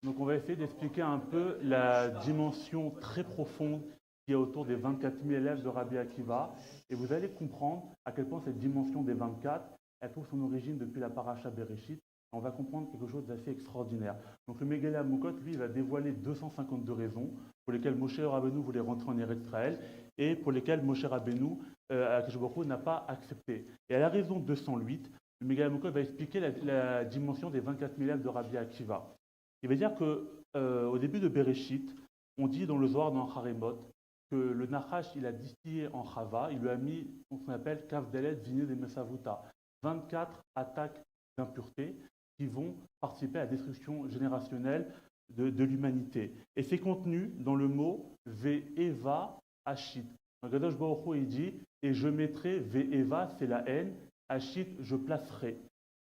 Donc on va essayer d'expliquer un peu la dimension très profonde qui est autour des 24 000 élèves de Rabbi Akiva. Et vous allez comprendre à quel point cette dimension des 24, elle trouve son origine depuis la paracha Bereshit. On va comprendre quelque chose d'assez extraordinaire. Donc le Megillah Amukot, lui, il va dévoiler 252 raisons pour lesquelles Moshe Rabbeinu voulait rentrer en Eretz Israël et pour lesquelles Moshe Rabbeinu, Akadosh Baruch Hu, n'a pas accepté. Et à la raison 208, le Megillah Amukot va expliquer la dimension des 24 000 élèves de Rabbi Akiva. Il veut dire qu'au début de Bereshit, on dit dans le Zohar, dans Haremot, que le Nachash, il a distillé en Chava, il lui a mis ce qu'on appelle Kavdelet Viné de Mesavuta, 24 attaques d'impureté qui vont participer à la destruction générationnelle de l'humanité. Et c'est contenu dans le mot Ve'eva Hashit. Kadosh Baruch Hu, il dit, et je mettrai Ve'eva, c'est la haine, Hashit, je placerai.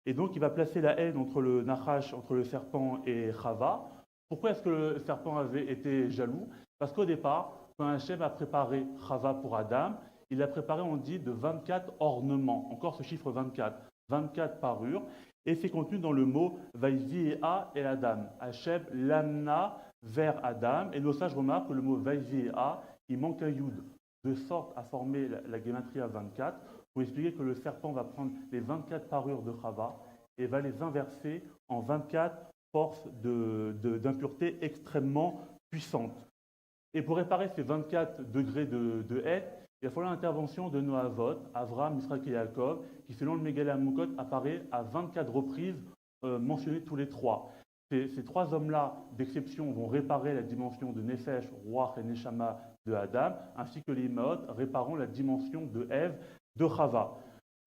Et donc, il va placer la haine entre le Nachash, entre le serpent et Chava. Pourquoi est-ce que le serpent avait été jaloux? Parce qu'au départ, quand Hachem a préparé Chava pour Adam, il l'a préparé, on dit, de 24 ornements. Encore ce chiffre 24. 24 parures. Et c'est contenu dans le mot Vaïviéa et Adam. Hachem l'amena vers Adam. Et nos sages remarquent que le mot Vaïviéa, il manque un yud, de sorte à former la gématria 24, pour expliquer que le serpent va prendre les 24 parures de Chava et va les inverser en 24 forces d'impureté extrêmement puissantes. Et pour réparer ces 24 degrés de haine, il va falloir l'intervention de nos Avot, Avram, Yitzhak et Yaakov, qui selon le Megillah Amukot apparaît à 24 reprises mentionnés tous les trois. Ces trois hommes-là, d'exception, vont réparer la dimension de Nefesh, Ruach et Neshama de Adam, ainsi que les Imaot réparant la dimension de Ève, de Chava.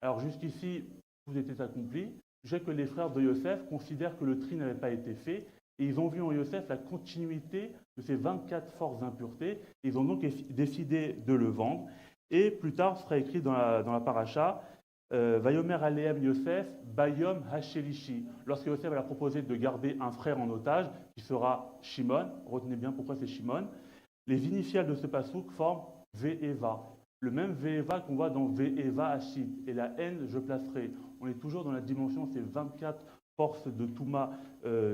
Alors jusqu'ici, tout était accompli. Je sais que les frères de Yosef considèrent que le tri n'avait pas été fait et ils ont vu en Yosef la continuité de ces 24 forces d'impureté. Ils ont donc décidé de le vendre. Et plus tard, ce sera écrit dans la paracha, Vayomer Aleem Yosef, Bayom Hashelishi. Lorsque Yosef va leur proposer de garder un frère en otage, qui sera Shimon, retenez bien pourquoi c'est Shimon, les initiales de ce pasouk forment Ve'eva. Le même Ve'eva qu'on voit dans Ve'eva Hashid. Et la haine, je placerai. On est toujours dans la dimension, ces 24 forces de Touma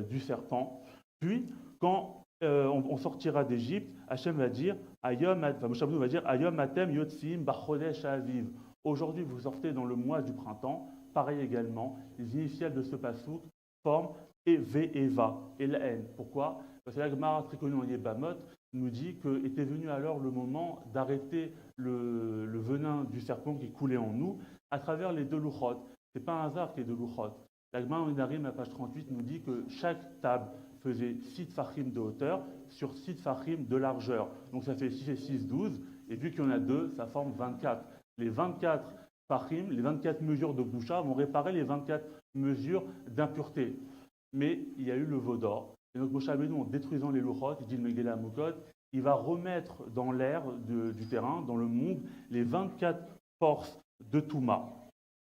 du serpent. Puis, quand on sortira d'Égypte, Hachem va dire, Moshe Rabbeinu va dire, Ayom Atem Yotzim Bachodesh Aviv. Aujourd'hui, vous sortez dans le mois du printemps. Pareil également, les initiales de ce pasouk forment et Ve'eva, et la haine. Pourquoi? Parce que la Gemara très connue en Yébamot nous dit qu'était venu alors le moment d'arrêter le venin du serpent qui coulait en nous à travers les deux louchot. Ce n'est pas un hasard qu'il y ait deux louchot. La Gemara en Nedarim, à page 38, nous dit que chaque table faisait 6 tfachim de hauteur sur 6 tfachim de largeur. Donc ça fait 6 et 6, 12. Et vu qu'il y en a deux, ça forme 24. Les 24 tfachim, les 24 mesures de Gdusha vont réparer les 24 mesures d'impureté. Mais il y a eu le veau d'or. Et donc Moshe Rabbeinu, en détruisant les louchot, il dit le Megillah Amukot, il va remettre dans l'air du terrain, dans le monde, les 24 forces de Touma.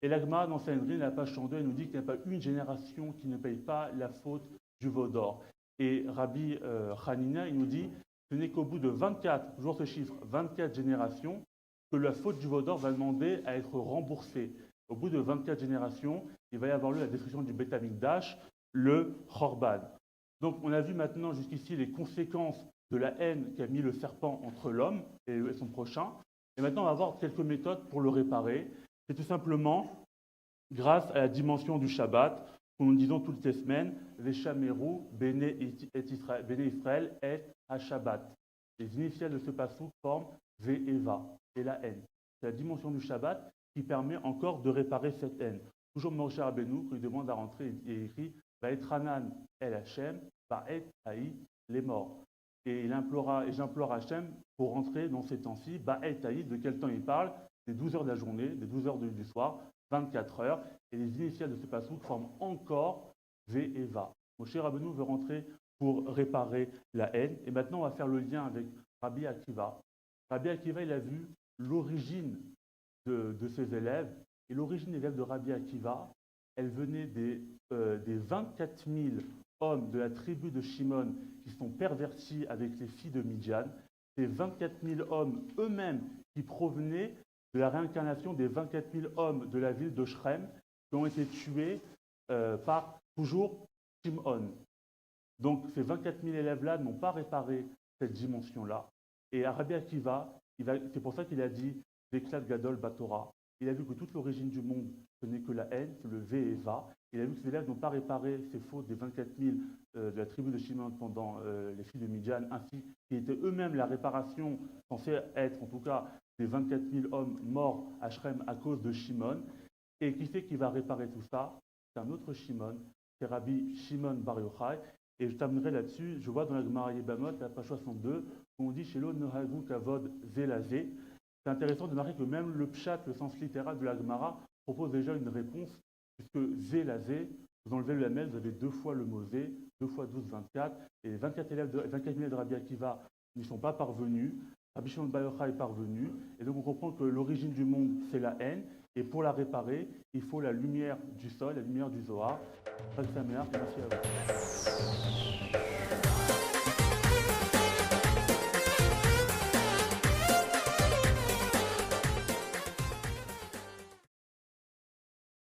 Et l'Agma, dans Sanhedrin, la page 102, elle nous dit qu'il n'y a pas une génération qui ne paye pas la faute du veau d'or. Et Rabbi Hanina, il nous dit ce n'est qu'au bout de 24, toujours ce chiffre, 24 générations, que la faute du veau d'or va demander à être remboursée. Au bout de 24 générations, il va y avoir eu la destruction du Beth Amikdash, le Chorban. Donc on a vu maintenant jusqu'ici les conséquences de la haine qu'a mis le serpent entre l'homme et son prochain. Et maintenant on va voir quelques méthodes pour le réparer. C'est tout simplement grâce à la dimension du Shabbat, que nous disons toutes les semaines, Veshameru, Bene Israël et HaShabbat. Les initiales de ce passage forment Ve'eva, et la haine. C'est la dimension du Shabbat qui permet encore de réparer cette haine. Toujours Moshe Rabbeinu, quand il demande à rentrer, il écrit Vaetranan el Hashem, Vaet Haï, les morts. Et j'implore Hachem pour rentrer dans ces temps-ci. Baet Haï, de quel temps il parle? Des 12 heures de la journée, des 12 heures du soir, 24 heures. Et les initiales de ce passouk forment encore Ve'eva. Moshe Rabbeinu veut rentrer pour réparer la haine. Et maintenant, on va faire le lien avec Rabbi Akiva. Rabbi Akiva, il a vu l'origine de ses élèves. Et l'origine des élèves de Rabbi Akiva, elle venait des 24 000 hommes de la tribu de Shimon qui sont pervertis avec les filles de Midian. Ces 24 000 hommes eux-mêmes qui provenaient de la réincarnation des 24 000 hommes de la ville de Shrem qui ont été tués par toujours Shimon. Donc ces 24 000 élèves-là n'ont pas réparé cette dimension-là. Et à Rabbi Akiva, c'est pour ça qu'il a dit Veklat Gadol Batora. Il a vu que toute l'origine du monde, ce n'est que la haine, c'est le V et Va. Il a vu que ces élèves n'ont pas réparé ces fautes des 24 000 de la tribu de Shimon pendant les filles de Midian, ainsi qui étaient eux-mêmes la réparation censée être, en tout cas, des 24 000 hommes morts à Shrem à cause de Shimon. Et qui c'est qui va réparer tout ça? C'est un autre Shimon, c'est Rabbi Shimon Bar Yochai. Et je terminerai là-dessus. Je vois dans la Gemara Yebamot, la page 62, où on dit Shelo Nohagu Kavod Zelazé. C'est intéressant de marquer que même le pshat, le sens littéral de la Gemara, propose déjà une réponse, puisque Zelazé, vous enlevez le lamel, vous avez 2 fois le mot Zé, 2 fois 12, 24, et les 24 000 élèves de Rabbi Akiva n'y sont pas parvenus. Rabbi Shimon Bar Yochai est parvenu, et donc on comprend que l'origine du monde, c'est la haine, et pour la réparer, il faut la lumière du sol, la lumière du Zohar. Merci à vous.